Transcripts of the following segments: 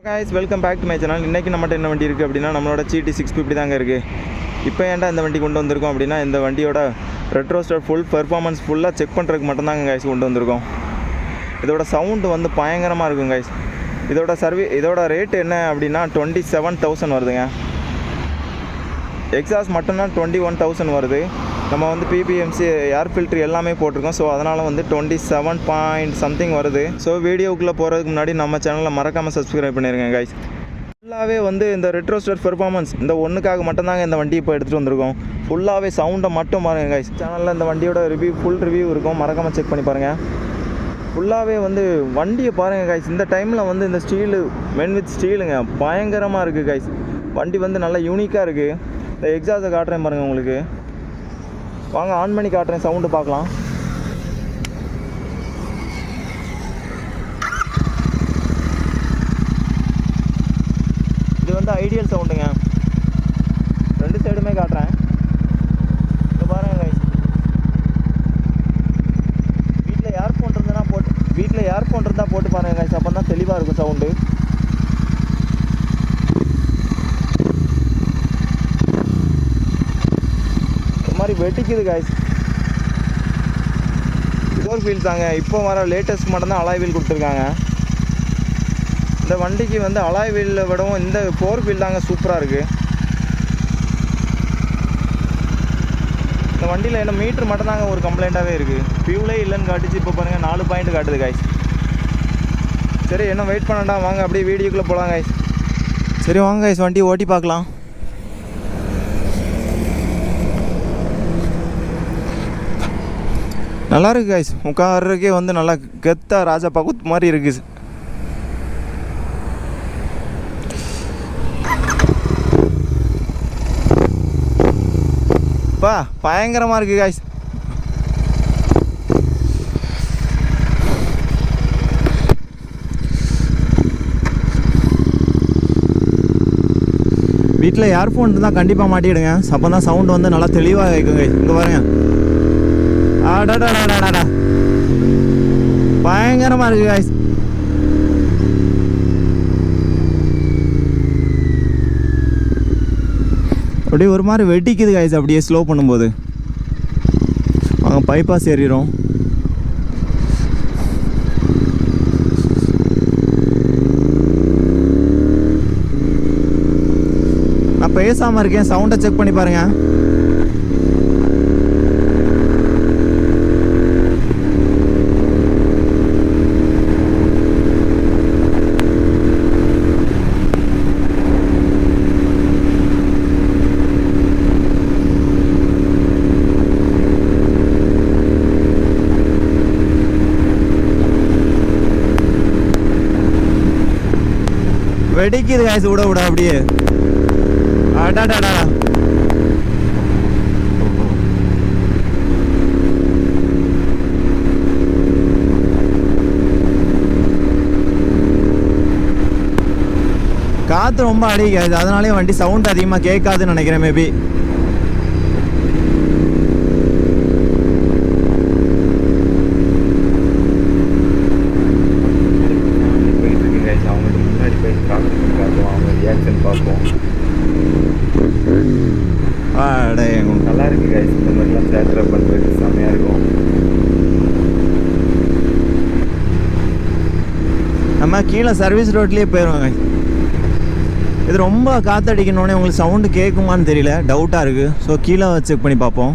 guys, welcome back to my channel. இன்னைக்கு நம்மட்ட என்ன வண்டி இருக்குது அப்படின்னா நம்மளோட GT 650 தாங்க இருக்குது. இப்போ ஏன்டா இந்த வண்டி கொண்டு வந்திருக்கோம் அப்படின்னா இந்த வண்டியோட ரெட்ரோஸ்டர் ஃபுல் பெர்ஃபார்மன்ஸ் ஃபுல்லாக செக் பண்ணுறதுக்கு மட்டும்தாங்க கைஸ் கொண்டு வந்திருக்கோம். இதோட சவுண்டு வந்து பயங்கரமாக இருக்கும் கைஸ். இதோட ரேட் என்ன அப்படின்னா 27,000 வருதுங்க. எக்ஸாஸ் மட்டும்தான் 21,000 வருது. நம்ம வந்து பிபிஎம்சி ஏர் ஃபில்ட்ரு எல்லாமே போட்டிருக்கோம். ஸோ அதனால் வந்து 27 பாயிண்ட் சம்திங் வருது. ஸோ வீடியோக்குள்ளே போகிறதுக்கு முன்னாடி நம்ம சேனலில் மறக்காமல் சப்ஸ்கிரைப் பண்ணிடுங்க கைஸ். ஃபுல்லாகவே வந்து இந்த ரெட்ரோஸ்டர் பெர்ஃபார்மன்ஸ் இந்த ஒன்றுக்காக மட்டும்தாங்க இந்த வண்டி இப்போ எடுத்துகிட்டு வந்திருக்கோம். ஃபுல்லாகவே சவுண்டை மட்டும் பாருங்கள் கைஸ். சேனலில் இந்த வண்டியோட ஃபுல் ரிவ்யூ இருக்கும், மறக்காமல் செக் பண்ணி பாருங்கள். ஃபுல்லாகவே வந்து வண்டியை பாருங்கள் கைஸ். இந்த டைமில் வந்து இந்த ஸ்டீலு மென் வித் ஸ்டீலுங்க பயங்கரமாக இருக்குது கைஸ். வண்டி வந்து நல்லா யூனிக்காக இருக்குது. இந்த எக்ஸாஸை காட்டுறேன் பாருங்கள் உங்களுக்கு. வாங்க ஆன் பண்ணி காட்டுறேன், சவுண்டு பார்க்கலாம். இது வந்து ஐடியல் சவுண்டுங்க. ரெண்டு சைடுமே காட்டுறேன். இது பாருங்க கைஸ். வீட்டில் ஏர்ஃபோன் இருந்தால் போட்டு பாருங்க கைஸ். அப்போ தான் தெளிவாக இருக்கும் சவுண்டு. மாதிரி வெட்டிக்குது காய்ஸ். இது ஒரு ஃபீல் தாங்க. இப்போ வர லேட்டஸ்ட் மட்டும்தான் அலாய் வீல் கொடுத்துருக்காங்க. இந்த வண்டிக்கு வந்து அலாய் வீலில் விடவும் இந்த 4 வீல் தாங்க சூப்பராக இருக்குது. இந்த வண்டியில் என்ன மீட்ரு மட்டும் தாங்க ஒரு கம்ப்ளைண்ட்டாகவே இருக்குது. ஃபியூலே இல்லைன்னு காட்டுச்சு. இப்போ பாருங்கள் 4 பாயிண்ட் காட்டுது காய்ஸ். சரி என்ன வெயிட் பண்ணண்டா, வாங்க அப்படியே வீடியோக்குள்ளே போகலாம் காய்ஸ். சரி வாங்க காய்ஸ், வண்டி ஓட்டி பார்க்கலாம். நல்லா இருக்குது கைஸ். உட்கார்றதுக்கே வந்து நல்லா கெத்தா ராஜா பகுத் மாதிரி இருக்குது. பா பயங்கரமாக இருக்குது கைஸ். வீட்டில் ஏர்ஃபோன் இருந்தால் கண்டிப்பாக மாட்டிவிடுங்க. அப்போ தான் சவுண்டு வந்து நல்லா தெளிவாக கேட்குங்க. இங்கே பாருங்க, ஆடாடாடாடாடா பயங்கரமாக இருக்குது காய்ஸ். அப்படியே ஒரு மாதிரி வெட்டிக்குது காய்ஸ். அப்படியே ஸ்லோ பண்ணும்போது வாங்க பைபாஸ் ஏறிடும். நான் பேசாமல் இருக்கேன், சவுண்டை செக் பண்ணி பாருங்கள். வெடிக்குது காய்ஸ். விட அப்படியே அடாடாடா. காற்று ரொம்ப அடிக்காது, அதனாலே வண்டி சவுண்ட் அதிகமாக கேட்காதுன்னு நினைக்கிறேன் மேபி. நல்லா இருக்கு கைஸ். இந்த மாதிரிலாம் சேட்டரை பண்ணுறது செம்மையாக இருக்கும். நம்ம கீழே சர்வீஸ் ரோட்லேயே போயிடுவோம் கைஸ். இது ரொம்ப காற்றடிக்கணுன்னே உங்களுக்கு சவுண்டு கேட்குமான்னு தெரியல, டவுட்டாக இருக்குது. ஸோ கீழே செக் பண்ணி பார்ப்போம்.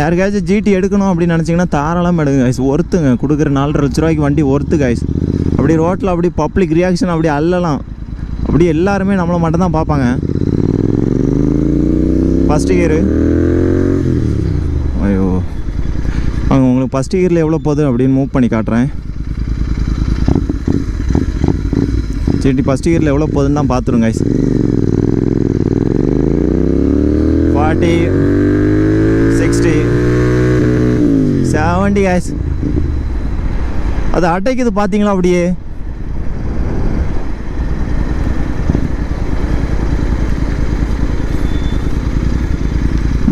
யாருக்காச்சும் ஜிடி எடுக்கணும் அப்படின்னு நினச்சிங்கன்னா தாராளமாக எடுங்க கைஸ். ஒர்த்துங்க. கொடுக்குற 4.5 லட்ச ரூபாய்க்கு வண்டி ஒர்த்து கைஸ். அப்படி ரோட்டில் அப்படி பப்ளிக் ரியாக்ஷன் அப்படி அல்லலாம். அப்படி எல்லாருமே நம்மளை மட்டும் தான் பார்ப்பாங்க. ஃபஸ்ட்டு கியரு ஐயோ வாங்க உங்களுக்கு ஃபஸ்ட்டு கியரில் எவ்வளோ போகுது அப்படின்னு மூவ் பண்ணி காட்டுறேன். சரி ஃபஸ்ட்டு கியரில் எவ்வளோ போகுதுன்னு தான் பார்த்துருங்க கைஸ். 40 60 70 கைஸ். அது அட்டைக்குது பார்த்தீங்களா? அப்படியே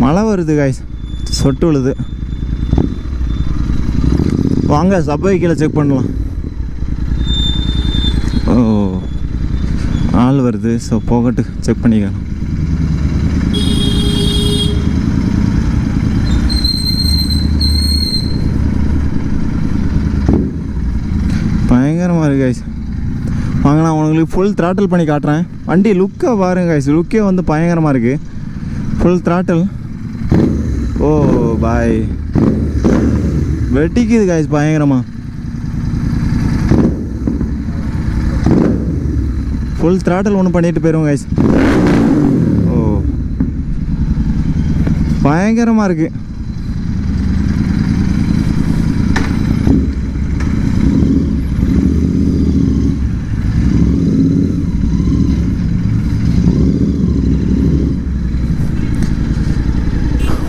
மழை வருது கைஸ், சொட்டு விழுது. வாங்க சப்வே கீழே செக் பண்ணலாம். ஆள் வருது. ஸோ போகட்டு, செக் பண்ணிக்கலாம். பயங்கரமாக இருக்குது கைஸ். வாங்க, நான் உங்களுக்கு ஃபுல் த்ராட்டில் பண்ணி காட்டுறேன். வண்டி லுக்கை பாருங்க கைஸ். லுக்கே வந்து பயங்கரமாக இருக்குது. Full throttle. ஓ பாய், வெட்டிக்குது கைஸ் பயங்கரமாக. ஃபுல் த்ராட்டில் ஒன்று பண்ணிட்டு போயிடுவோம் கைஸ். ஓ பயங்கரமாக இருக்குது.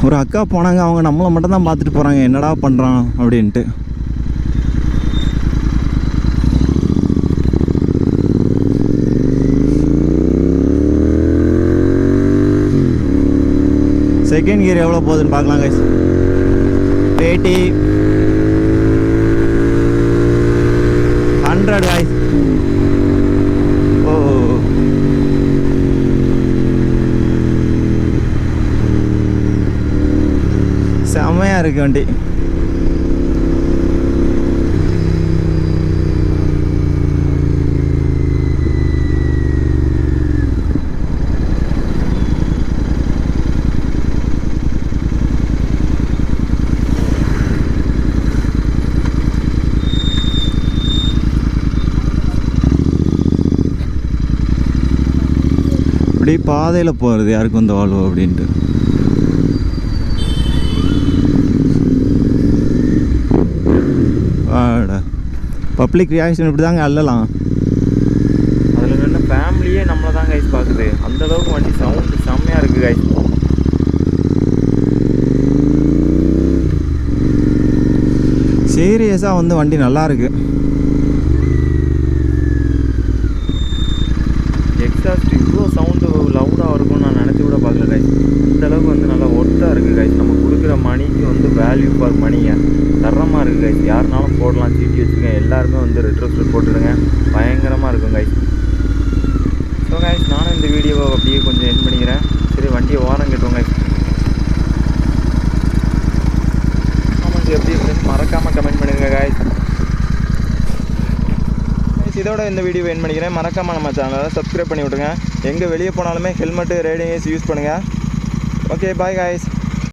ஒரு அக்கா போனாங்க, அவங்க நம்மளை மட்டும் தான் பார்த்துட்டு போகிறாங்க, என்னடா பண்ணுறான் அப்படின்ட்டு. செகண்ட் கியர் எவ்வளோ போகுதுன்னு பார்க்கலாம் கைஸ். 80 100 கைஸ். ஓ செம்மையாக இருக்குது வண்டி. இப்படி பாதையில் போகிறது யாருக்கு வந்து வாழ்வோம் அப்படின்ட்டு. பப்ளிக் ரியாக்ஷன் இப்படி தாங்க அல்லலாம். அதில் என்ன ஃபேமிலியே நம்மளை தான் கைஸ் பார்க்குது. அந்தளவுக்கு வண்டி சவுண்டு செம்மையாக இருக்குது கைஸ். சீரியஸாக வந்து வண்டி நல்லா இருக்குது. எக்ஸாஸ்ட் இவ்வளோ சவுண்டு லவுடாக இருக்கும்னு நான் நினச்சி கூட பார்க்கல கைஸ். அந்தளவுக்கு வந்து நல்லா ஒர்த்தாக இருக்குது கைஸ். நம்ம கொடுக்குற மணிக்கு வந்து வேல்யூ ஃபார் மணிங்க தரமாக இருக்குது கைஸ். யாருனாலும் போடலாம், சீட்டி வச்சுருக்கேன். எல்லாருமே வந்து ரெட்ரோஸ்டர் போட்டுடுங்க, பயங்கரமாக இருக்கும் கைஸ். ஸோ கைஸ், நானும் இந்த வீடியோவை அப்படியே கொஞ்சம் என் பண்ணிக்கிறேன். சரி, வண்டியை ஓரம் கட்டுவோம் கைஸ். ஆமாம், எப்படி இருக்குன்னு மறக்காமல் கமெண்ட் பண்ணிடுங்க கைஸ். இதோட இந்த வீடியோ என் பண்ணிக்கிறேன். மறக்காமல் நம்ம சேனலை சப்ஸ்கிரைப் பண்ணி விட்ருங்க. எங்கே வெளியே போனாலுமே ஹெல்மெட்டு, ரேடிங் யூஸ் பண்ணுங்கள். Okay, bye guys.